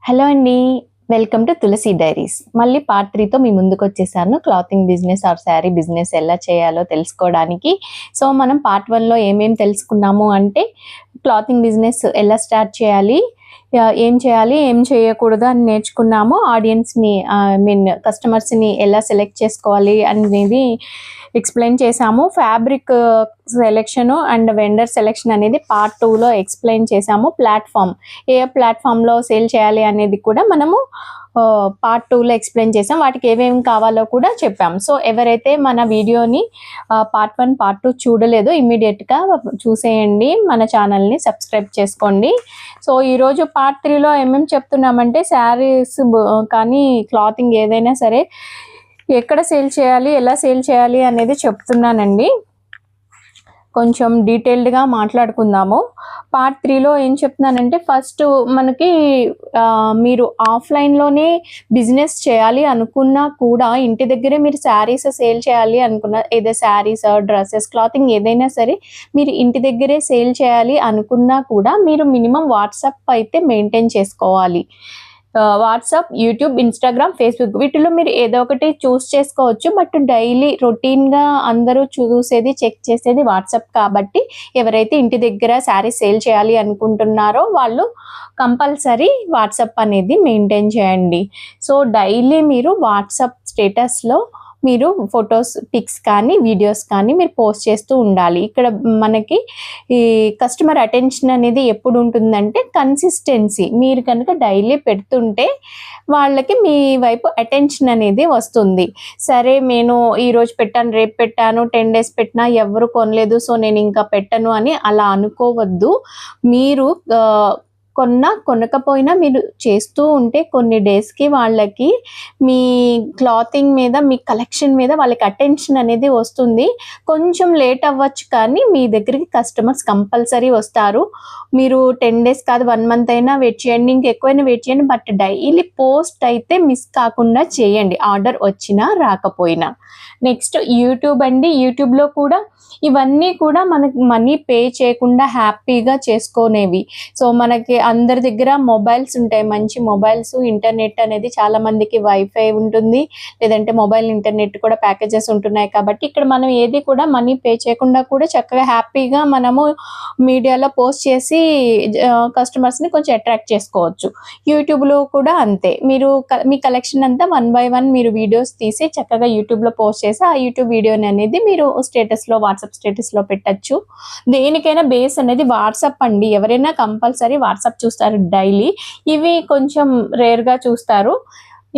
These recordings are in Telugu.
హలో అండి. Welcome to Tulasi diaries. మళ్ళీ పార్ట్ 3తో మీ ముందుకొచ్చేసాను. Clothing business or sari business ఎలా చేయాలో తెలుసుకోవడానికి. సో, మనం పార్ట్ 1లో ఏమేం తెలుసుకున్నాము అంటే, క్లాతింగ్ బిజినెస్ ఎలా స్టార్ట్ చేయాలి, ఏం చేయాలి, ఏం చేయకూడదు అని నేర్చుకున్నాము. ఆడియన్స్‌ని కస్టమర్స్‌ని ఎలా సెలెక్ట్ చేసుకోవాలి అనేది ఎక్స్‌ప్లెయిన్ చేశాము. Fabric selection and vendor selection అనేది పార్ట్ 2లో ఎక్స్‌ప్లెయిన్ చేశాము. ఏ ప్లాట్‌ఫామ్‌లో సేల్ చేయాలి అనేది కూడా మనము పార్ట్ 2లో ఎక్స్‌ప్లెయిన్ చేసాం. వాటికి ఏమేమి కావాలో కూడా చెప్పాం. సో, ఎవరైతే మన వీడియోని పార్ట్ 1, పార్ట్ 2 చూడలేదో ఇమ్మీడియేట్‌గా చూసేయండి. మన ఛానల్‌ని సబ్స్క్రైబ్ చేసుకోండి. సో, ఈరోజు పార్ట్ 3లో ఏమేమి చెప్తున్నామంటే శారీస్ కానీ క్లాతింగ్ ఏదైనా సరే ఎక్కడ సేల్ చేయాలి, ఎలా సేల్ చేయాలి అనేది చెప్తున్నానండి. కొంచెం డీటెయిల్డ్గా మాట్లాడుకుందాము. పార్ట్ 3లో ఏం చెప్తున్నానంటే, ఫస్ట్ మనకి మీరు ఆఫ్లైన్లోనే బిజినెస్ చేయాలి అనుకున్నా కూడా, ఇంటి దగ్గరే మీరు శారీస్ సేల్ చేయాలి అనుకున్న, ఏదో శారీస్, డ్రెస్సెస్, క్లాతింగ్ ఏదైనా సరే మీరు ఇంటి దగ్గరే సేల్ చేయాలి అనుకున్నా కూడా మీరు మినిమం వాట్సాప్ అయితే మెయింటైన్ చేసుకోవాలి. వాట్సాప్, యూట్యూబ్, ఇన్స్టాగ్రామ్, ఫేస్బుక్ వీటిలో మీరు ఏదో ఒకటి చూస్ చేసుకోవచ్చు. బట్ డైలీ రొటీన్గా అందరూ చూసేది, చెక్ చేసేది వాట్సాప్ కాబట్టి, ఎవరైతే ఇంటి దగ్గర శారీ సేల్ చేయాలి అనుకుంటున్నారో వాళ్ళు కంపల్సరీ వాట్సాప్ అనేది మెయింటైన్ చేయండి. సో, డైలీ మీరు వాట్సాప్ స్టేటస్లో మీరు ఫొటోస్, పిక్స్ కానీ, వీడియోస్ కానీ మీరు పోస్ట్ చేస్తూ ఉండాలి. ఇక్కడ మనకి ఈ కస్టమర్ అటెన్షన్ అనేది ఎప్పుడు ఉంటుందంటే, కన్సిస్టెన్సీ. మీరు కనుక డైలీ పెడుతుంటే వాళ్ళకి మీ వైపు అటెన్షన్ అనేది వస్తుంది. సరే, నేను ఈరోజు పెట్టాను, రేపు పెట్టాను, 10 డేస్ పెట్టినా ఎవరు కొనలేదు, సో నేను ఇంకా పెట్టను అని అలా అనుకోవద్దు. మీరు కొనకపోయినా మీరు చేస్తూ ఉంటే కొన్ని డేస్‌కి వాళ్ళకి మీ క్లాతింగ్ మీద, మీ కలెక్షన్ మీద వాళ్ళకి అటెన్షన్ అనేది వస్తుంది. కొంచెం లేట్ అవ్వచ్చు కానీ మీ దగ్గరికి కస్టమర్స్ కంపల్సరీ వస్తారు. మీరు 10 డేస్ కాదు, 1 మంత్ అయినా వెయిట్ చేయండి, ఇంకెక్కువైనా వెయిట్ చేయండి. బట్ డైలీ పోస్ట్ అయితే మిస్ కాకుండా చేయండి, ఆర్డర్ వచ్చినా రాకపోయినా. నెక్స్ట్ యూట్యూబ్ అండి. యూట్యూబ్‌లో కూడా ఇవన్నీ కూడా మనకి మనీ పే చేయకుండా హ్యాపీగా చేసుకునేవి. సో, మనకి అందరి దగ్గర మొబైల్స్ ఉంటాయి, మంచి మొబైల్స్, ఇంటర్నెట్ అనేది చాలా మందికి వైఫై ఉంటుంది, లేదంటే మొబైల్ ఇంటర్నెట్ కూడా ప్యాకేజెస్ ఉంటున్నాయి కాబట్టి, ఇక్కడ మనం ఏది కూడా మనీ పే చేయకుండా కూడా చక్కగా హ్యాపీగా మనము మీడియాలో పోస్ట్ చేసి కస్టమర్స్ని కొంచెం అట్రాక్ట్ చేసుకోవచ్చు. యూట్యూబ్లో కూడా అంతే. మీరు మీ కలెక్షన్ అంతా 1 బై 1 మీరు వీడియోస్ తీసి చక్కగా యూట్యూబ్లో పోస్ట్ చేసి ఆ యూట్యూబ్ వీడియోని అనేది మీరు స్టేటస్లో, వాట్సాప్ స్టేటస్లో పెట్టచ్చు. దేనికైనా బేస్ అనేది వాట్సాప్ అండి. ఎవరైనా కంపల్సరీ వాట్సాప్ చూస్తారు డైలీ. ఇవి కొంచెం రేర్గా చూస్తారు.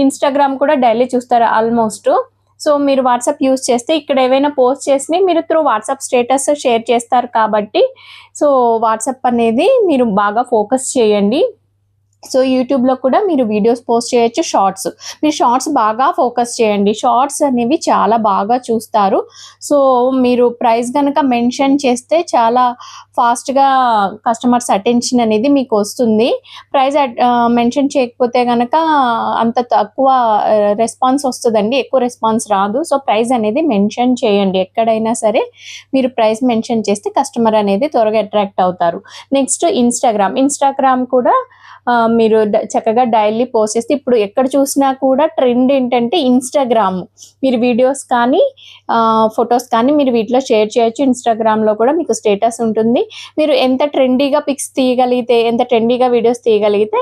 ఇన్స్టాగ్రామ్ కూడా డైలీ చూస్తారు ఆల్మోస్ట్. సో, మీరు వాట్సాప్ యూజ్ చేస్తే ఇక్కడ ఏవైనా పోస్ట్ చేసి మీరు త్రూ వాట్సాప్ స్టేటస్ షేర్ చేస్తారు కాబట్టి, సో వాట్సాప్ అనేది మీరు బాగా ఫోకస్ చేయండి. సో, యూట్యూబ్లో కూడా మీరు వీడియోస్ పోస్ట్ చేయొచ్చు. మీరు షార్ట్స్ బాగా ఫోకస్ చేయండి. షార్ట్స్ అనేవి చాలా బాగా చూస్తారు. సో, మీరు ప్రైస్ కనుక మెన్షన్ చేస్తే చాలా ఫాస్ట్గా కస్టమర్స్ అటెన్షన్ అనేది మీకు వస్తుంది. ప్రైస్ మెన్షన్ చేయకపోతే కనుక అంత తక్కువ రెస్పాన్స్ వస్తుందండి, ఎక్కువ రెస్పాన్స్ రాదు. సో, ప్రైస్ అనేది మెన్షన్ చేయండి. ఎక్కడైనా సరే మీరు ప్రైస్ మెన్షన్ చేస్తే కస్టమర్ అనేది త్వరగా అట్రాక్ట్ అవుతారు. నెక్స్ట్ ఇన్స్టాగ్రామ్ కూడా మీరు చక్కగా డైలీ పోస్ట్ చేస్తే, ఇప్పుడు ఎక్కడ చూసినా కూడా ట్రెండ్ ఏంటంటే ఇన్స్టాగ్రామ్. మీరు వీడియోస్ కానీ, ఫొటోస్ కానీ మీరు వీటిలో షేర్ చేయొచ్చు. ఇన్స్టాగ్రామ్లో కూడా మీకు స్టేటస్ ఉంటుంది. మీరు ఎంత ట్రెండీగా పిక్స్ తీయగలిగితే, ఎంత ట్రెండీగా వీడియోస్ తీయగలిగితే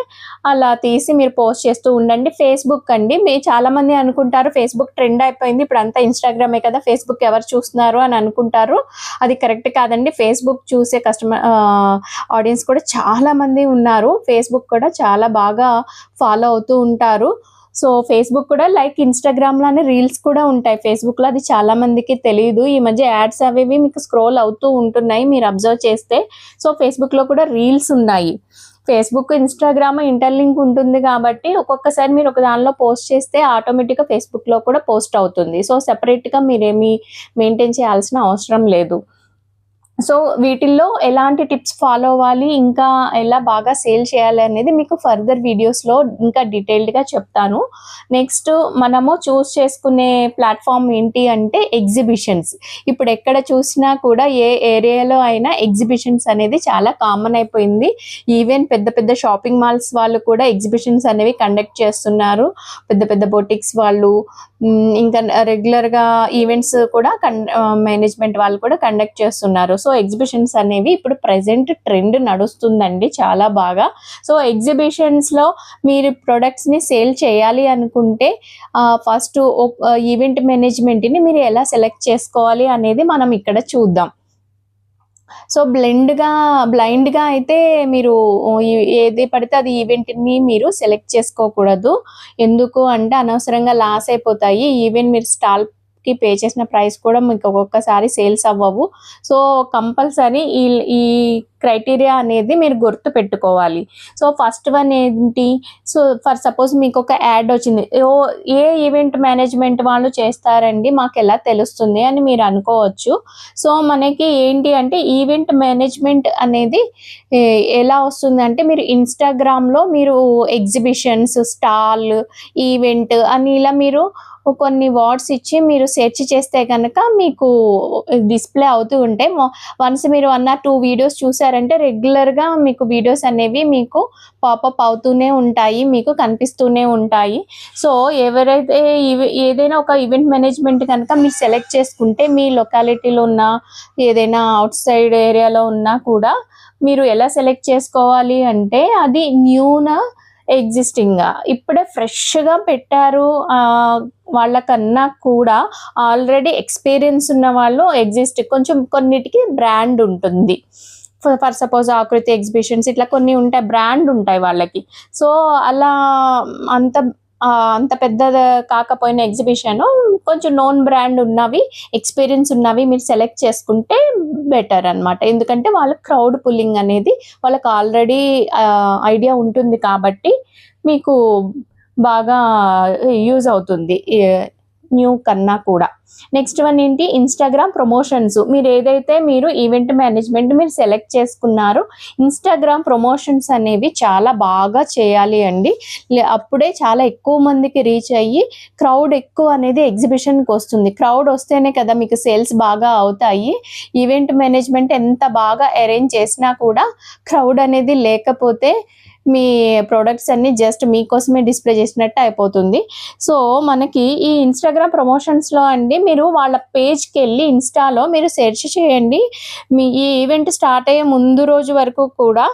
అలా తీసి మీరు పోస్ట్ చేస్తూ ఉండండి. ఫేస్బుక్ అండి. చాలామంది అనుకుంటారు ఫేస్బుక్ ట్రెండ్ అయిపోయింది, ఇప్పుడు అంతా ఇన్స్టాగ్రామే కదా, ఫేస్బుక్ ఎవరు చూస్తున్నారు అని అనుకుంటారు. అది కరెక్ట్ కాదండి. ఫేస్బుక్ చూసే ఆడియన్స్ కూడా చాలామంది ఉన్నారు. ఫేస్బుక్ కూడా చాలా బాగా ఫాలో అవుతూ ఉంటారు. సో, ఫేస్బుక్ కూడా లైక్ ఇన్స్టాగ్రామ్ లానే రీల్స్ కూడా ఉంటాయి ఫేస్బుక్లో. అది చాలా మందికి తెలియదు. ఈ మధ్య యాడ్స్ అవి మీకు స్క్రోల్ అవుతూ ఉంటున్నాయి, మీరు అబ్జర్వ్ చేస్తే. సో, ఫేస్బుక్లో కూడా రీల్స్ ఉన్నాయి. ఫేస్బుక్, ఇన్స్టాగ్రామ్ ఇంటర్లింక్ ఉంటుంది కాబట్టి ఒక్కొక్కసారి మీరు ఒక దానిలో పోస్ట్ చేస్తే ఆటోమేటిక్గా ఫేస్బుక్లో కూడా పోస్ట్ అవుతుంది. సో, సెపరేట్గా మీరేమీ మెయింటైన్ చేయాల్సిన అవసరం లేదు. సో వీటిల్లో ఎలాంటి టిప్స్ ఫాలో అవ్వాలి, ఇంకా ఎలా బాగా సేల్ చేయాలి అనేది మీకు ఫర్దర్ వీడియోస్లో ఇంకా డీటెయిల్డ్గా చెప్తాను. నెక్స్ట్ మనము చూస్ చేసుకునే ప్లాట్ఫామ్ ఏంటి అంటే ఎగ్జిబిషన్స్. ఇప్పుడు ఎక్కడ చూసినా కూడా ఏ ఏరియాలో అయినా ఎగ్జిబిషన్స్ అనేది చాలా కామన్ అయిపోయింది. ఈవెన్ పెద్ద పెద్ద షాపింగ్ మాల్స్ వాళ్ళు కూడా ఎగ్జిబిషన్స్ అనేవి కండక్ట్ చేస్తున్నారు. పెద్ద పెద్ద బొటిక్స్ వాళ్ళు, ఇంకా రెగ్యులర్గా ఈవెంట్స్ కూడా మేనేజ్మెంట్ వాళ్ళు కూడా కండక్ట్ చేస్తున్నారు. సో ఎగ్జిబిషన్స్ అనేవి ఇప్పుడు ప్రెజెంట్ ట్రెండ్ నడుస్తుందండి చాలా బాగా. సో ఎగ్జిబిషన్స్లో మీరు ప్రొడక్ట్స్ని సేల్ చేయాలి అనుకుంటే ఫస్ట్ ఈవెంట్ మేనేజ్మెంట్ని మీరు ఎలా సెలెక్ట్ చేసుకోవాలి అనేది మనం ఇక్కడ చూద్దాం. సో బ్లైండ్గా అయితే మీరు ఏది పడితే అది ఈవెంట్ని మీరు సెలెక్ట్ చేసుకోకూడదు. ఎందుకు అంటే అనవసరంగా లాస్ అయిపోతాయి. ఈవెన్ మీరు స్టాల్కి పే చేసిన ప్రైస్ కూడా మీకు ఒక్కొక్కసారి సేల్స్ అవ్వవు. సో కంపల్సరీ ఈ క్రైటీరియా అనేది మీరు గుర్తు పెట్టుకోవాలి. సో ఫస్ట్ వన్ ఏంటి, సో ఫర్ సపోజ్ మీకు ఒక యాడ్ వచ్చింది, ఏ ఈవెంట్ మేనేజ్మెంట్ వాళ్ళు చేస్తారండి మాకు ఎలా తెలుస్తుంది అని మీరు అనుకోవచ్చు. సో మనకి ఏంటి అంటే ఈవెంట్ మేనేజ్మెంట్ అనేది ఎలా వస్తుంది అంటే మీరు ఇన్స్టాగ్రామ్లో మీరు ఎగ్జిబిషన్స్, స్టాల్, ఈవెంట్ అని ఇలా మీరు కొన్ని వర్డ్స్ ఇచ్చి మీరు సెర్చ్ చేస్తే కనుక మీకు డిస్ప్లే అవుతూ ఉంటాయి. వన్స్ మీరు 1 or 2 వీడియోస్ చూసారంటే రెగ్యులర్గా మీకు వీడియోస్ అనేవి మీకు పాపప్ అవుతూనే ఉంటాయి, మీకు కనిపిస్తూనే ఉంటాయి. సో ఎవరైతే ఏదైనా ఒక ఈవెంట్ మేనేజ్మెంట్ కనుక మీరు సెలెక్ట్ చేసుకుంటే మీ లొకాలిటీలో ఉన్న ఏదైనా అవుట్ సైడ్ ఏరియాలో ఉన్నా కూడా మీరు ఎలా సెలెక్ట్ చేసుకోవాలి అంటే అది న్యూనా ఎగ్జిస్టింగ్గా ఇప్పుడే ఫ్రెష్గా పెట్టారు వాళ్ళకన్నా కూడా ఆల్రెడీ ఎక్స్పీరియన్స్ ఉన్న వాళ్ళు కొంచెం కొన్నిటికి బ్రాండ్ ఉంటుంది. ఫర్ సపోజ్ ఆకృతి ఎగ్జిబిషన్స్ ఇట్లా కొన్ని ఉంటాయి, బ్రాండ్ ఉంటాయి వాళ్ళకి. సో అలా అంత పెద్ద కాకపోయిన ఎగ్జిబిషన్ కొంచెం నోన్ బ్రాండ్ ఉన్నవి, ఎక్స్పీరియన్స్ ఉన్నవి మీరు సెలెక్ట్ చేసుకుంటే బెటర్ అనమాట. ఎందుకంటే వాళ్ళ క్రౌడ్ పుల్లింగ్ అనేది వాళ్ళకి ఆల్రెడీ ఐడియా ఉంటుంది కాబట్టి మీకు బాగా యూజ్ అవుతుంది న్యూ కన్నా కూడా. నెక్స్ట్ వన్ ఏంటి, ఇన్స్టాగ్రామ్ ప్రమోషన్స్. మీరు ఈవెంట్ మేనేజ్మెంట్ మీరు సెలెక్ట్ చేసుకున్నారు, ఇన్స్టాగ్రామ్ ప్రమోషన్స్ అనేవి చాలా బాగా చేయాలి అండి. అప్పుడే చాలా ఎక్కువ మందికి రీచ్ అయ్యి క్రౌడ్ ఎక్కువ అనేది ఎగ్జిబిషన్కి వస్తుంది. క్రౌడ్ వస్తేనే కదా మీకు సేల్స్ బాగా అవుతాయి. ఈవెంట్ మేనేజ్మెంట్ ఎంత బాగా అరేంజ్ చేసినా కూడా క్రౌడ్ అనేది లేకపోతే మీ ప్రోడక్ట్స్ అన్నీ జస్ట్ మీకోసమే డిస్ప్లే చేసినట్టు అయిపోతుంది. సో మనకి ఈ ఇన్స్టాగ్రామ్ ప్రమోషన్స్లో అండి మీరు వాళ్ళ పేజ్కి వెళ్ళి ఇన్స్టాలో మీరు సెర్చ్ చేయండి. మీ ఈ ఈవెంట్ స్టార్ట్ అయ్యే ముందు రోజు వరకు కూడా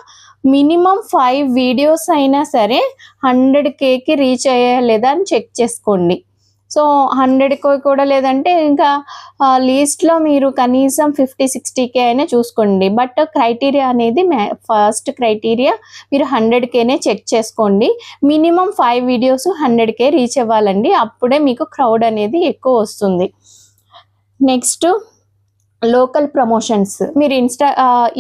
మినిమం 5 వీడియోస్ అయినా సరే 100Kకి రీచ్ అయ్యా లేదా అని చెక్ చేసుకోండి. సో 100K కూడా లేదంటే ఇంకా లీస్ట్లో మీరు కనీసం 50-60K అయినా చూసుకోండి. బట్ క్రైటీరియా అనేది ఫస్ట్ క్రైటీరియా మీరు 100Kనే చెక్ చేసుకోండి. మినిమం 5 వీడియోస్ 100K రీచ్ అవ్వాలండి, అప్పుడే మీకు క్రౌడ్ అనేది ఎక్కువ వస్తుంది. Next local promotions. మీరు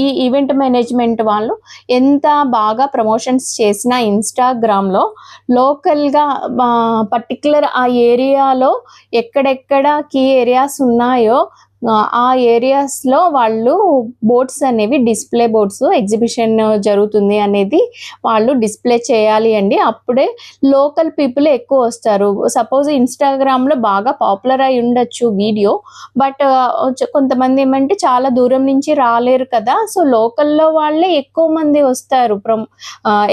ఈ ఈవెంట్ మేనేజ్మెంట్ వాళ్ళు ఎంత బాగా ప్రమోషన్స్ చేసినా ఇన్స్టాగ్రామ్లో లోకల్గా పర్టికులర్ ఆ ఏరియాలో ఎక్కడెక్కడ కీ ఏరియాస్ ఉన్నాయో ఆ ఏరియాస్లో వాళ్ళు బోర్డ్స్ అనేవి, డిస్ప్లే బోర్డ్స్ ఎగ్జిబిషన్ జరుగుతుంది అనేది వాళ్ళు డిస్ప్లే చేయాలి అండి. అప్పుడే లోకల్ పీపుల్ ఎక్కువ వస్తారు. సపోజ్ ఇన్స్టాగ్రామ్లో బాగా పాపులర్ అయి ఉండొచ్చు వీడియో, బట్ కొంతమంది ఏమంటే చాలా దూరం నుంచి రాలేరు కదా, సో లోకల్లో వాళ్ళే ఎక్కువ మంది వస్తారు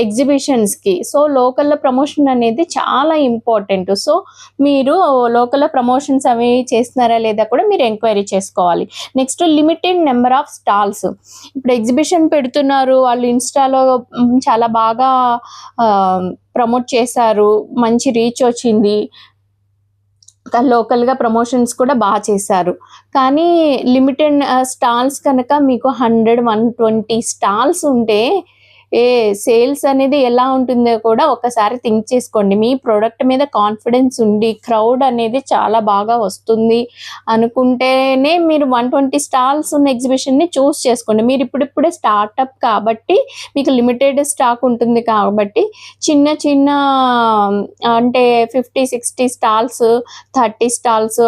ఎగ్జిబిషన్స్కి. సో లోకల్లో ప్రమోషన్ అనేది చాలా ఇంపార్టెంట్. సో మీరు లోకల్లో ప్రమోషన్స్ అవి చేస్తున్నారా లేదా కూడా మీరు ఎంక్వైరీ చేసుకోవాలి. Next limited number of stalls. ఇప్పుడు ఎగ్జిబిషన్ పెడుతున్నారు, వాళ్ళు ఇన్స్టాలో చాలా బాగా ప్రమోట్ చేశారు, మంచి రీచ్ వచ్చింది, లోకల్గా ప్రమోషన్స్ కూడా బాగా చేశారు. కానీ లిమిటెడ్ స్టాల్స్ కనుక మీకు 100-120 స్టాల్స్ ఉంటే సేల్స్ అనేది ఎలా ఉంటుందో కూడా ఒకసారి థింక్ చేసుకోండి. మీ ప్రోడక్ట్ మీద కాన్ఫిడెన్స్ ఉండి క్రౌడ్ అనేది చాలా బాగా వస్తుంది అనుకుంటేనే మీరు 120 స్టాల్స్ ఉన్న ఎగ్జిబిషన్ని చూస్ చేసుకోండి. మీరు ఇప్పుడిప్పుడే స్టార్టప్ కాబట్టి మీకు లిమిటెడ్ స్టాక్ ఉంటుంది కాబట్టి చిన్న చిన్న అంటే 50-60 స్టాల్స్ 30 స్టాల్స్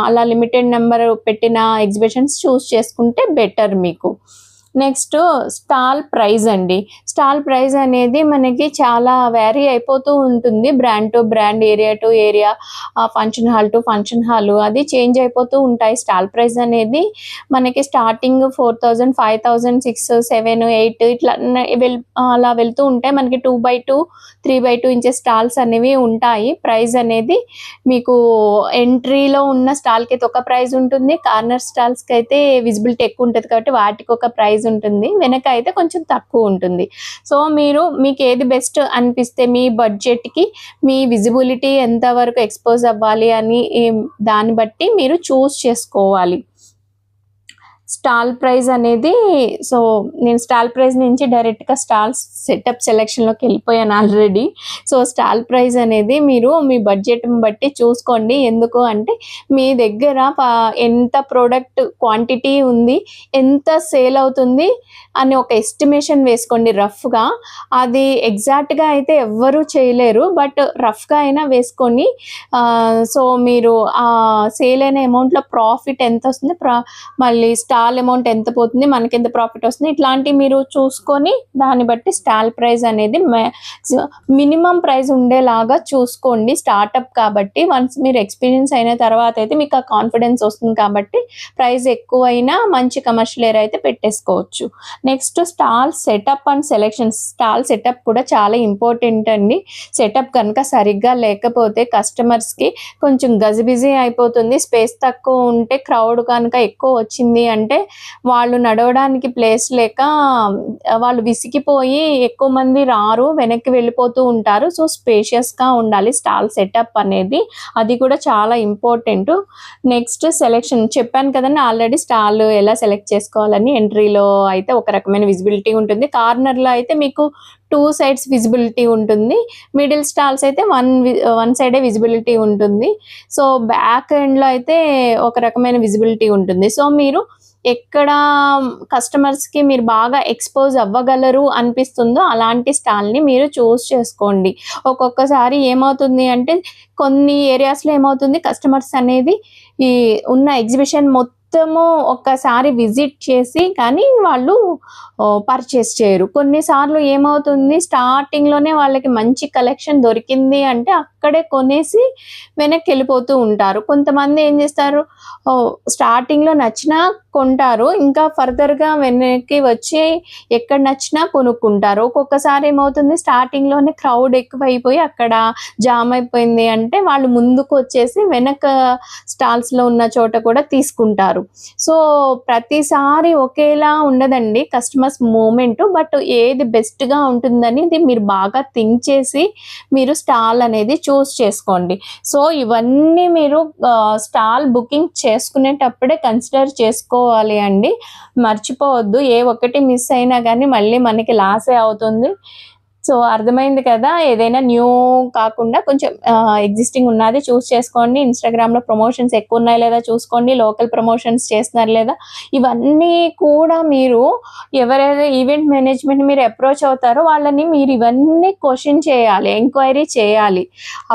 అలా లిమిటెడ్ నెంబర్ పెట్టిన ఎగ్జిబిషన్స్ చూస్ చేసుకుంటే బెటర్ మీకు. నెక్స్ట్ స్టాల్ ప్రైస్ అండి. స్టాల్ ప్రైస్ అనేది మనకి చాలా వ్యారీ అయిపోతూ ఉంటుంది. Brand to brand, area to area, function hall to function hall అది చేంజ్ అయిపోతూ ఉంటాయి. స్టాల్ ప్రైస్ అనేది మనకి స్టార్టింగ్ 4000, 5000, 6, 7, 8 ఇట్లా అలా వెళ్తూ ఉంటాయి. మనకి 2x2, 3x2 ఇంచెస్ స్టాల్స్ అనేవి ఉంటాయి. ప్రైస్ అనేది మీకు ఎంట్రీలో ఉన్న స్టాల్కి అయితే ఒక ప్రైస్ ఉంటుంది, కార్నర్ స్టాల్స్కి అయితే విజిబిలిటీ ఎక్కువ ఉంటుంది కాబట్టి వాటికి ఒక ప్రైస్ ఉంటుంది, వెనక అయితే కొంచెం తక్కువ ఉంటుంది. సో మీకు ఏది బెస్ట్ అనిపిస్తే మీ బడ్జెట్కి మీ విజిబిలిటీ ఎంతవరకు ఎక్స్పోజ్ అవ్వాలి అని దాన్ని బట్టి మీరు చూస్ చేసుకోవాలి. స్టాల్ ప్రైస్ అనేది సో నేను స్టాల్ ప్రైస్ నుంచి డైరెక్ట్గా స్టాల్స్ సెటప్ సెలెక్షన్లోకి వెళ్ళిపోయాను ఆల్రెడీ. సో స్టాల్ ప్రైస్ అనేది మీరు మీ బడ్జెట్ని బట్టి చూసుకోండి. ఎందుకు అంటే మీ దగ్గర ఎంత ప్రోడక్ట్ క్వాంటిటీ ఉంది, ఎంత సేల్ అవుతుంది అని ఒక ఎస్టిమేషన్ వేసుకోండి రఫ్గా. అది ఎగ్జాక్ట్గా అయితే ఎవ్వరూ చేయలేరు, బట్ రఫ్గా అయినా వేసుకొని సో మీరు ఆ సేల్ అయిన అమౌంట్లో ప్రాఫిట్ ఎంత వస్తుంది, మళ్ళీ స్టాల్ అమౌంట్ ఎంత పోతుంది, మనకి ఎంత ప్రాఫిట్ వస్తుంది, ఇట్లాంటివి మీరు చూసుకొని దాన్ని బట్టి స్టాల్ ప్రైస్ అనేది మినిమం ప్రైస్ ఉండేలాగా చూసుకోండి. స్టార్టప్ కాబట్టి వన్స్ మీరు ఎక్స్పీరియన్స్ అయిన తర్వాత అయితే మీకు ఆ కాన్ఫిడెన్స్ వస్తుంది కాబట్టి ప్రైస్ ఎక్కువైనా మంచి కమర్షియల్ ఏరియా అయితే పెట్టేసుకోవచ్చు. Next stall setup and selection. Stall setup కూడా చాలా ఇంపార్టెంట్ అండి. సెటప్ కనుక సరిగ్గా లేకపోతే కస్టమర్స్కి కొంచెం గజిబిజీ అయిపోతుంది. స్పేస్ తక్కువ ఉంటే క్రౌడ్ కనుక ఎక్కువ వచ్చింది అంటే వాళ్ళు నడవడానికి ప్లేస్ లేక వాళ్ళు విసిగిపోయి ఎక్కువ మంది రారు, వెనక్కి వెళ్ళిపోతూ ఉంటారు. సో స్పేషియస్గా ఉండాలి స్టాల్ సెటప్ అనేది, అది కూడా చాలా ఇంపార్టెంట్. నెక్స్ట్ సెలెక్షన్ చెప్పాను కదండి ఆల్రెడీ, స్టాల్ ఎలా సెలెక్ట్ చేసుకోవాలని. ఎంట్రీలో అయితే ఒక రకమైన విజిబిలిటీ ఉంటుంది, కార్నర్లో అయితే మీకు 2 సైడ్స్ విజిబిలిటీ ఉంటుంది, మిడిల్ స్టాల్స్ అయితే వన్ సైడే విజిబిలిటీ ఉంటుంది. సో బ్యాక్ ఎండ్లో అయితే ఒక రకమైన విజిబిలిటీ ఉంటుంది. సో మీరు ఎక్కడ కస్టమర్స్కి మీరు బాగా ఎక్స్పోజ్ అవ్వగలరు అనిపిస్తుందో అలాంటి స్టాల్ని మీరు చూస్ చేసుకోండి. ఒక్కొక్కసారి ఏమవుతుంది అంటే కొన్ని ఏరియాస్లో ఏమవుతుంది, కస్టమర్స్ అనేది ఈ ఉన్న ఎగ్జిబిషన్ మొత్తము ఒక్కసారి విజిట్ చేసి కానీ వాళ్ళు పర్చేస్ చేయరు. కొన్నిసార్లు ఏమవుతుంది, స్టార్టింగ్లోనే వాళ్ళకి మంచి కలెక్షన్ దొరికింది అంటే అక్కడే కొనేసి వెనక్కి వెళ్ళిపోతూ ఉంటారు. కొంతమంది ఏం చేస్తారు, స్టార్టింగ్లో నచ్చినా కొంటారు, ఇంకా ఫర్దర్గా వెనక్కి వచ్చి ఎక్కడ నచ్చినా కొనుక్కుంటారు. ఒక్కొక్కసారి ఏమవుతుంది, స్టార్టింగ్లోనే క్రౌడ్ ఎక్కువైపోయి అక్కడ జామ్ అయిపోయింది అంటే వాళ్ళు ముందుకు వచ్చేసి వెనక స్టాల్స్లో ఉన్న చోట కూడా తీసుకుంటారు. సో ప్రతిసారి ఒకేలా ఉండదండి కస్టమర్స్ మూమెంట్, బట్ ఏది బెస్ట్గా ఉంటుందని మీరు బాగా థింక్ చేసి మీరు స్టాల్ అనేది చూస్ చేసుకోండి. సో ఇవన్నీ మీరు స్టాల్ బుకింగ్ చేసుకునేటప్పుడే కన్సిడర్ చేసుకోవాలి అండి, మర్చిపోవద్దు. ఏ ఒక్కటి మిస్ అయినా కానీ మళ్ళీ మనకి లాసే అవుతుంది. సో అర్థమైంది కదా, ఏదైనా న్యూ కాకుండా కొంచెం ఎగ్జిస్టింగ్ ఉన్నది చూస్ చేసుకోండి. ఇన్స్టాగ్రామ్లో ప్రమోషన్స్ ఎక్కువ ఉన్నాయి లేదా చూసుకోండి, లోకల్ ప్రమోషన్స్ చేస్తున్నారు లేదా, ఇవన్నీ కూడా మీరు ఎవరైతే ఈవెంట్ మేనేజ్మెంట్ మీరు అప్రోచ్ అవుతారో వాళ్ళని మీరు ఇవన్నీ క్వశ్చన్ చేయాలి, ఎంక్వైరీ చేయాలి.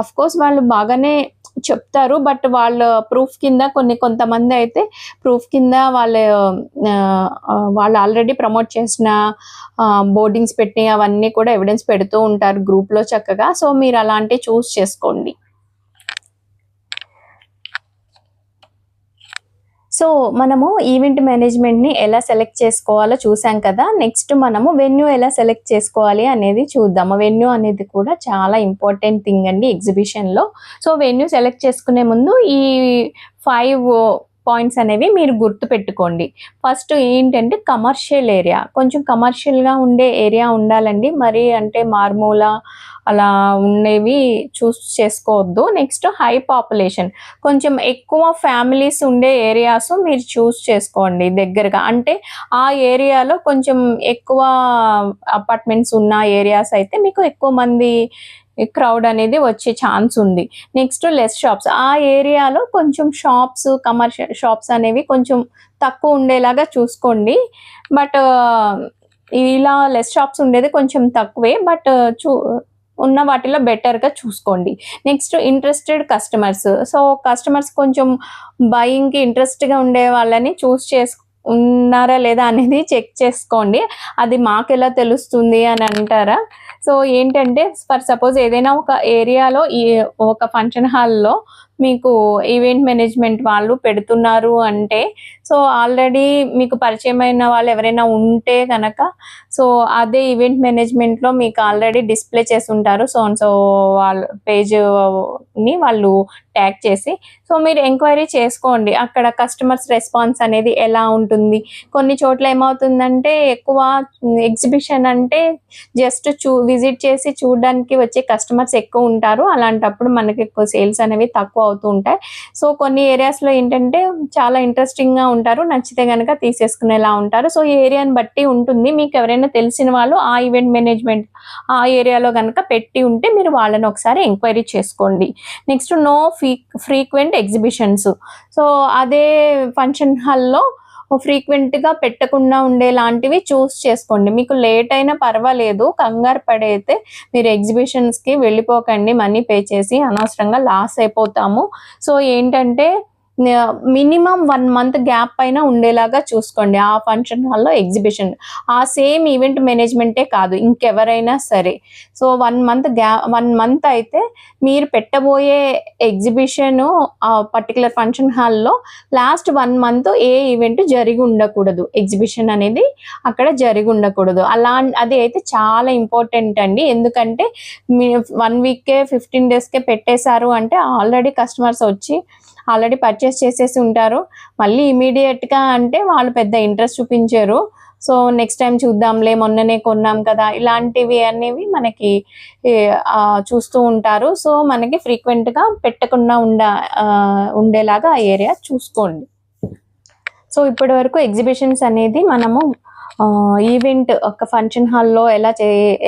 అఫ్కోర్స్ వాళ్ళు బాగానే చెప్తారు, బట్ వాళ్ళ ప్రూఫ్ కింద కొంతమంది అయితే ప్రూఫ్ కింద వాళ్ళు ఆల్రెడీ ప్రమోట్ చేసిన బోర్డింగ్స్ పెట్టి అవన్నీ కూడా ఎవిడెన్స్ పెడుతూ ఉంటారు గ్రూప్లో చక్కగా. సో మీరు అలాంటివి చూస్ చేసుకోండి. సో మనము ఈవెంట్ మేనేజ్మెంట్ని ఎలా సెలెక్ట్ చేసుకోవాలో చూసాం కదా. నెక్స్ట్ మనము వెన్యూ ఎలా సెలెక్ట్ చేసుకోవాలి అనేది చూద్దాము. వెన్యూ అనేది కూడా చాలా ఇంపార్టెంట్ థింగ్ అండి ఎగ్జిబిషన్లో. సో వెన్యూ సెలెక్ట్ చేసుకునే ముందు ఈ 5 పాయింట్స్ అనేవి మీరు గుర్తు పెట్టుకోండి. ఫస్ట్ ఏంటంటే కమర్షియల్ ఏరియా, కొంచెం కమర్షియల్గా ఉండే ఏరియా ఉండాలండి. మరి అంటే మార్మూల అలా ఉండేవి చూస్ చేసుకోవద్దు. నెక్స్ట్ హై పాపులేషన్, కొంచెం ఎక్కువ ఫ్యామిలీస్ ఉండే ఏరియాస్ మీరు చూస్ చేసుకోండి దగ్గరగా. అంటే ఆ ఏరియాలో కొంచెం ఎక్కువ అపార్ట్మెంట్స్ ఉన్న ఏరియాస్ అయితే మీకు ఎక్కువ మంది క్రౌడ్ అనేది వచ్చే ఛాన్స్ ఉంది. నెక్స్ట్ లెస్ షాప్స్, ఆ ఏరియాలో కొంచెం షాప్స్, కమర్షియల్ షాప్స్ అనేవి కొంచెం తక్కువ ఉండేలాగా చూసుకోండి. బట్ ఇలా లెస్ షాప్స్ ఉండేది కొంచెం తక్కువే, బట్ ఉన్న వాటిలో బెటర్గా చూసుకోండి. Next interested customers, so customers కొంచెం బయింగ్కి ఇంట్రెస్ట్గా ఉండే వాళ్ళని ఉన్నారా లేదా అనేది చెక్ చేసుకోండి. అది మాకెలా తెలుస్తుంది అని అంటారా? సో ఏంటంటే ఫర్ సపోజ్ ఏదైనా ఒక ఏరియాలో ఒక ఫంక్షన్ హాల్లో మీకు ఈవెంట్ మేనేజ్మెంట్ వాళ్ళు పెడుతున్నారు అంటే, సో ఆల్రెడీ మీకు పరిచయమైన వాళ్ళు ఎవరైనా ఉంటే కనుక, సో అదే ఈవెంట్ మేనేజ్మెంట్లో మీకు ఆల్రెడీ డిస్ప్లే చేసి ఉంటారు. సో వాళ్ళ పేజ్ని వాళ్ళు ట్యాగ్ చేసి, సో మీరు ఎంక్వైరీ చేసుకోండి అక్కడ కస్టమర్స్ రెస్పాన్స్ అనేది ఎలా ఉంటుంది. కొన్ని చోట్ల ఏమవుతుందంటే ఎక్కువ ఎగ్జిబిషన్ అంటే జస్ట్ విజిట్ చేసి చూడడానికి వచ్చే కస్టమర్స్ ఎక్కువ ఉంటారు. అలాంటప్పుడు మనకి ఎక్కువ సేల్స్ అనేవి తక్కువ అవుతూ ఉంటాయి. సో కొన్ని ఏరియాస్లో ఏంటంటే చాలా ఇంట్రెస్టింగ్గా ఉంటారు, నచ్చితే కనుక తీసేసుకునేలా ఉంటారు. సో ఈ ఏరియాని బట్టి ఉంటుంది. మీకు ఎవరైనా తెలిసిన వాళ్ళు ఆ ఈవెంట్ మేనేజ్మెంట్ ఆ ఏరియాలో కనుక పెట్టి ఉంటే మీరు వాళ్ళని ఒకసారి ఎంక్వైరీ చేసుకోండి. Next no frequent exhibitions, so అదే ఫంక్షన్ హాల్లో ఫ్రీక్వెంట్గా పెట్టకుండా ఉండేలాంటివి చూస్ చేసుకోండి. మీకు లేట్ అయినా పర్వాలేదు, కంగారు పడైతే మీరు ఎగ్జిబిషన్స్కి వెళ్ళిపోకండి. మనీ పే చేసి అనవసరంగా లాస్ అయిపోతాము. సో ఏంటంటే మినిమం 1 మంత్ గ్యాప్ పైన ఉండేలాగా చూసుకోండి ఆ ఫంక్షన్ హాల్లో ఎగ్జిబిషన్. ఆ సేమ్ ఈవెంట్ మేనేజ్మెంటే కాదు, ఇంకెవరైనా సరే. సో 1 మంత్ అయితే మీరు పెట్టబోయే ఎగ్జిబిషన్ ఆ పర్టికులర్ ఫంక్షన్ హాల్లో లాస్ట్ 1 మంత్ ఏ ఈవెంట్ జరిగి ఉండకూడదు, ఎగ్జిబిషన్ అనేది అక్కడ జరిగి ఉండకూడదు. అది అయితే చాలా ఇంపార్టెంట్ అండి. ఎందుకంటే 1 వీక్కే 15 డేస్కే పెట్టేశారు అంటే ఆల్రెడీ కస్టమర్స్ వచ్చి ఆల్రెడీ పర్చేస్ చేసేసి ఉంటారు. మళ్ళీ ఇమీడియట్గా అంటే వాళ్ళు పెద్ద ఇంట్రెస్ట్ చూపించారు. సో నెక్స్ట్ టైం చూద్దాంలే, మొన్ననే కొన్నాం కదా, ఇలాంటివి అనేవి మనకి చూస్తూ ఉంటారు. సో మనకి ఫ్రీక్వెంట్గా పెట్టకుండా ఉండేలాగా ఆ ఏరియా చూసుకోండి. సో ఇప్పటి వరకు ఎగ్జిబిషన్స్ అనేది మనము ఈవెంట్ ఒక ఫంక్షన్ హాల్లో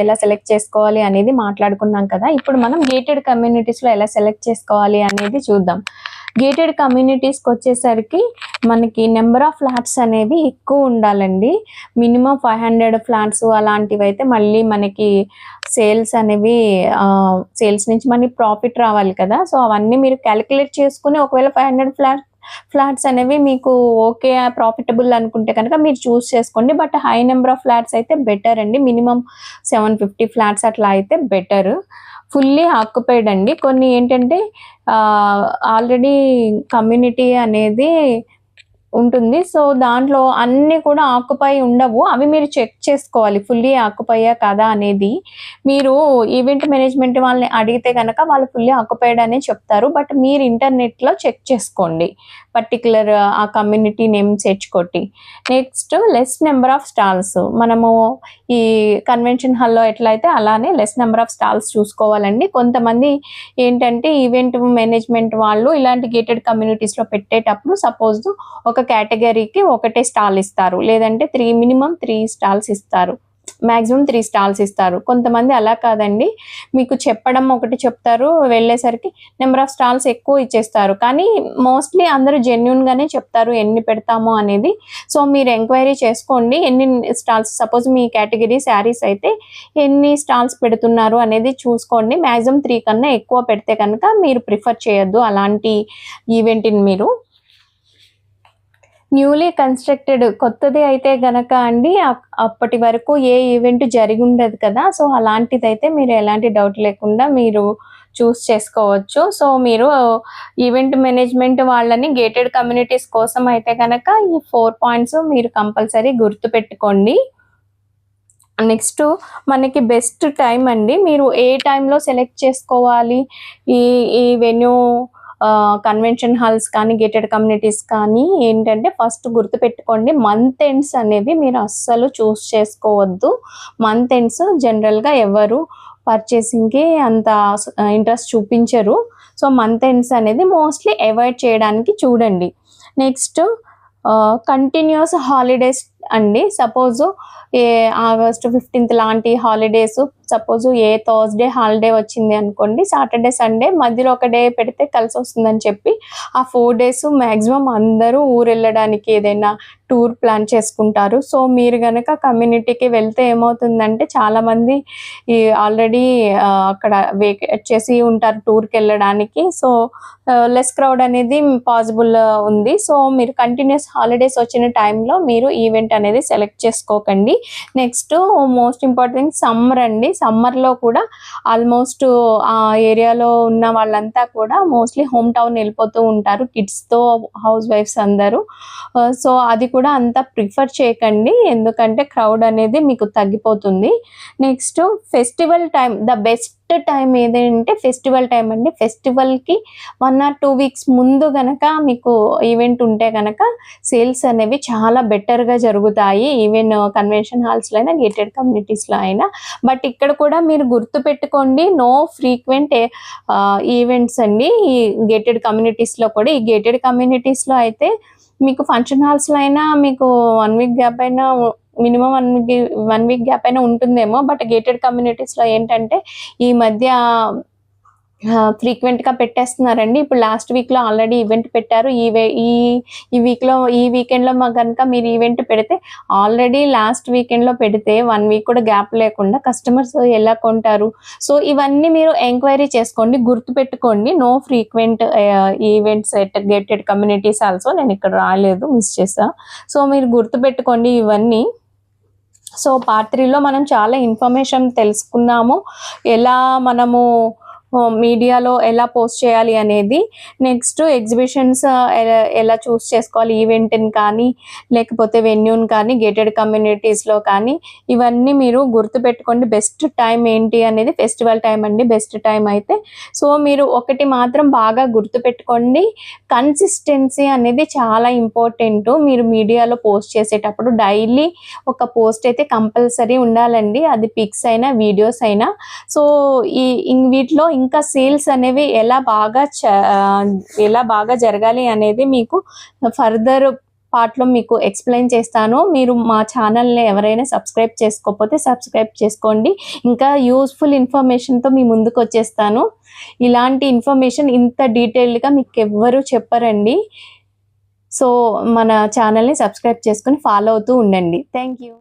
ఎలా సెలెక్ట్ చేసుకోవాలి అనేది మాట్లాడుకున్నాం కదా. ఇప్పుడు మనం గేటెడ్ కమ్యూనిటీస్లో ఎలా సెలెక్ట్ చేసుకోవాలి అనేది చూద్దాం. గేటెడ్ కమ్యూనిటీస్కి వచ్చేసరికి మనకి నెంబర్ ఆఫ్ ఫ్లాట్స్ అనేవి ఎక్కువ ఉండాలండి. మినిమం 500 ఫ్లాట్స్ అలాంటివి అయితే మళ్ళీ మనకి సేల్స్ అనేవి సేల్స్ నుంచి మనకి ప్రాఫిట్ రావాలి కదా. సో అవన్నీ మీరు క్యాలిక్యులేట్ చేసుకుని ఒకవేళ 500 ఫ్లాట్స్ అనేవి మీకు ఓకే ప్రాఫిటబుల్ అనుకుంటే కనుక మీరు చూస్ చేసుకోండి. But high number of flats అయితే బెటర్ అండి. మినిమం 750 ఫ్లాట్స్ అట్లా అయితే బెటర్. ఫుల్లీ ఆక్యుపైడ్ అండి. కొన్ని ఏంటంటే ఆల్రెడీ కమ్యూనిటీ అనేది ఉంటుంది. సో దాంట్లో అన్నీ కూడా ఆక్యుపై ఉండవు. అవి మీరు చెక్ చేసుకోవాలి ఫుల్లీ ఆక్యుపైయా కదా అనేది. మీరు ఈవెంట్ మేనేజ్మెంట్ వాళ్ళని అడిగితే కనుక వాళ్ళు ఫుల్లీ ఆక్యుపైడ్ అనే చెప్తారు. బట్ మీరు ఇంటర్నెట్లో చెక్ చేసుకోండి పర్టికులర్ ఆ కమ్యూనిటీ నేమ్ సెర్చ్ కొట్టి. Next less number of stalls, మనము ఈ కన్వెన్షన్ హాల్లో ఎట్లయితే అలానే లెస్ నెంబర్ ఆఫ్ స్టాల్స్ చూసుకోవాలండి. కొంతమంది ఏంటంటే ఈవెంట్ మేనేజ్మెంట్ వాళ్ళు ఇలాంటి గేటెడ్ కమ్యూనిటీస్లో పెట్టేటప్పుడు సపోజ్ ఒక కేటగిరీకి ఒకటే స్టాల్ ఇస్తారు, లేదంటే మినిమం 3 స్టాల్స్ ఇస్తారు, మ్యాక్సిమం 3 స్టాల్స్ ఇస్తారు. కొంతమంది అలా కాదండి, మీకు చెప్పడం ఒకటి చెప్తారు, వెళ్ళేసరికి నెంబర్ ఆఫ్ స్టాల్స్ ఎక్కువ ఇచ్చేస్తారు. కానీ మోస్ట్లీ అందరూ జెన్యున్గానే చెప్తారు ఎన్ని పెడతామో అనేది. సో మీరు ఎంక్వైరీ చేసుకోండి ఎన్ని స్టాల్స్, సపోజ్ మీ కేటగిరీ శారీస్ అయితే ఎన్ని స్టాల్స్ పెడుతున్నారు అనేది చూసుకోండి. మ్యాక్సిమం 3 కన్నా ఎక్కువ పెడితే కనుక మీరు ప్రిఫర్ చేయొద్దు అలాంటి ఈవెంట్ని. మీరు న్యూలీ కన్స్ట్రక్టెడ్ కొత్తది అయితే గనక అండి అప్పటి వరకు ఏ ఈవెంట్ జరిగి ఉండదు కదా. సో అలాంటిదైతే మీరు ఎలాంటి డౌట్ లేకుండా మీరు చూస్ చేసుకోవచ్చు. సో మీరు ఈవెంట్ మేనేజ్మెంట్ వాళ్ళని గేటెడ్ కమ్యూనిటీస్ కోసం అయితే కనుక ఈ 4 పాయింట్స్ మీరు కంపల్సరీ గుర్తుపెట్టుకోండి. నెక్స్ట్ మనకి బెస్ట్ టైం అండి. మీరు ఏ టైంలో సెలెక్ట్ చేసుకోవాలి ఈ వెన్యూ కన్వెన్షన్ హాల్స్ కానీ గేటెడ్ కమ్యూనిటీస్ కానీ ఏంటంటే ఫస్ట్ గుర్తుపెట్టుకోండి, మంత్ ఎండ్స్ అనేవి మీరు అస్సలు చూస్ చేసుకోవద్దు. మంత్ ఎండ్స్ జనరల్గా ఎవరు పర్చేసింగ్కి అంత ఇంట్రెస్ట్ చూపించరు. సో మంత్ ఎండ్స్ అనేది మోస్ట్లీ అవాయిడ్ చేయడానికి చూడండి. నెక్స్ట్ కంటిన్యూస్ హాలిడేస్ అండి. సపోజు ఆగస్ట్ 15th లాంటి హాలిడేస్, సపోజు థర్స్డే హాలిడే వచ్చింది అనుకోండి, సాటర్డే సండే మధ్యలో ఒక డే పెడితే కలిసి వస్తుందని చెప్పి ఆ 4 days మ్యాక్సిమం అందరూ ఊరు వెళ్ళడానికి ఏదైనా టూర్ ప్లాన్ చేసుకుంటారు. సో మీరు కనుక కమ్యూనిటీకి వెళ్తే ఏమవుతుందంటే చాలామంది ఆల్రెడీ అక్కడ వేకేట్ చేసి ఉంటారు టూర్కి వెళ్ళడానికి. సో లెస్ క్రౌడ్ అనేది పాసిబుల్ ఉంది. సో మీరు కంటిన్యూస్ హాలిడేస్ వచ్చిన టైంలో మీరు ఈవెంట్ అనేది సెలెక్ట్ చేసుకోకండి. నెక్స్ట్ మోస్ట్ ఇంపార్టెంట్ సమ్మర్ అండి. సమ్మర్లో కూడా ఆల్మోస్ట్ ఆ ఏరియాలో ఉన్న వాళ్ళంతా కూడా మోస్ట్లీ హోమ్ టౌన్ వెళ్ళిపోతూ ఉంటారు కిడ్స్తో, హౌస్ వైఫ్స్ అందరూ. సో అది కూడా అంత ప్రిఫర్ చేయకండి, ఎందుకంటే క్రౌడ్ అనేది మీకు తగ్గిపోతుంది. Next festival time, the best time ఏదంటే ఫెస్టివల్ టైం అండి. ఫెస్టివల్కి 1 or 2 weeks ముందు గనక మీకు ఈవెంట్ ఉంటే కనుక సేల్స్ అనేవి చాలా బెటర్గా జరుగుతాయి, ఈవెన్ కన్వెన్షన్ హాల్స్లో అయినా గేటెడ్ కమ్యూనిటీస్లో అయినా. బట్ ఇక్కడ కూడా మీరు గుర్తుపెట్టుకోండి, నో ఫ్రీక్వెంట్ ఈవెంట్స్ అండి ఈ గేటెడ్ కమ్యూనిటీస్లో కూడా. ఈ గేటెడ్ కమ్యూనిటీస్లో అయితే మీకు ఫంక్షన్ హాల్స్లో అయినా మీకు 1 week గ్యాప్ అయినా, మినిమం 1 week గ్యాప్ అయినా ఉంటుందేమో. బట్ గేటెడ్ కమ్యూనిటీస్లో ఏంటంటే ఈ మధ్య ఫ్రీక్వెంట్గా పెట్టేస్తున్నారండి. ఇప్పుడు లాస్ట్ వీక్లో ఆల్రెడీ ఈవెంట్ పెట్టారు. ఈ వీక్లో, ఈ వీకెండ్లో కనుక మీరు ఈవెంట్ పెడితే, ఆల్రెడీ లాస్ట్ వీకెండ్లో పెడితే 1 week కూడా గ్యాప్ లేకుండా కస్టమర్స్ ఎలా కొంటారు? సో ఇవన్నీ మీరు ఎంక్వైరీ చేసుకోండి, గుర్తుపెట్టుకోండి. No frequent events at gated communities also. నేను ఇక్కడ రాలేదు, మిస్ చేసా. సో మీరు గుర్తుపెట్టుకోండి ఇవన్నీ. సో పార్ట్ 3లో మనం చాలా ఇన్ఫర్మేషన్ తెలుసుకున్నాము, ఎలా మనము మీడియాలో ఎలా పోస్ట్ చేయాలి అనేది. నెక్స్ట్ ఎగ్జిబిషన్స్ ఎలా చూస్ చేసుకోవాలి, ఈవెంట్ని కానీ లేకపోతే వెన్యూని కానీ గేటెడ్ కమ్యూనిటీస్లో కానీ, ఇవన్నీ మీరు గుర్తుపెట్టుకోండి. బెస్ట్ టైం ఏంటి అనేది ఫెస్టివల్ టైం అండి, బెస్ట్ టైం అయితే. సో మీరు ఒకటి మాత్రం బాగా గుర్తుపెట్టుకోండి, కన్సిస్టెన్సీ అనేది చాలా ఇంపార్టెంట్. మీరు మీడియాలో పోస్ట్ చేసేటప్పుడు డైలీ ఒక పోస్ట్ అయితే కంపల్సరీ ఉండాలండి, అది పిక్స్ అయినా వీడియోస్ అయినా. సో వీటిలో ఇంకా సేల్స్ అనేవి ఎలా బాగా జరగాలి అనేది మీకు ఫర్దర్ పార్ట్లో మీకు ఎక్స్ప్లెయిన్ చేస్తాను. మీరు మా ఛానల్ని ఎవరైనా సబ్స్క్రైబ్ చేసుకోకపోతే సబ్స్క్రైబ్ చేసుకోండి. ఇంకా యూస్ఫుల్ ఇన్ఫర్మేషన్తో మీ ముందుకు వచ్చేస్తాను. ఇలాంటి ఇన్ఫర్మేషన్ ఇంత డీటెయిల్డ్గా మీకు ఎవ్వరూ చెప్పరండి. సో మన ఛానల్ని సబ్స్క్రైబ్ చేసుకొని ఫాలో అవుతూ ఉండండి. Thank you.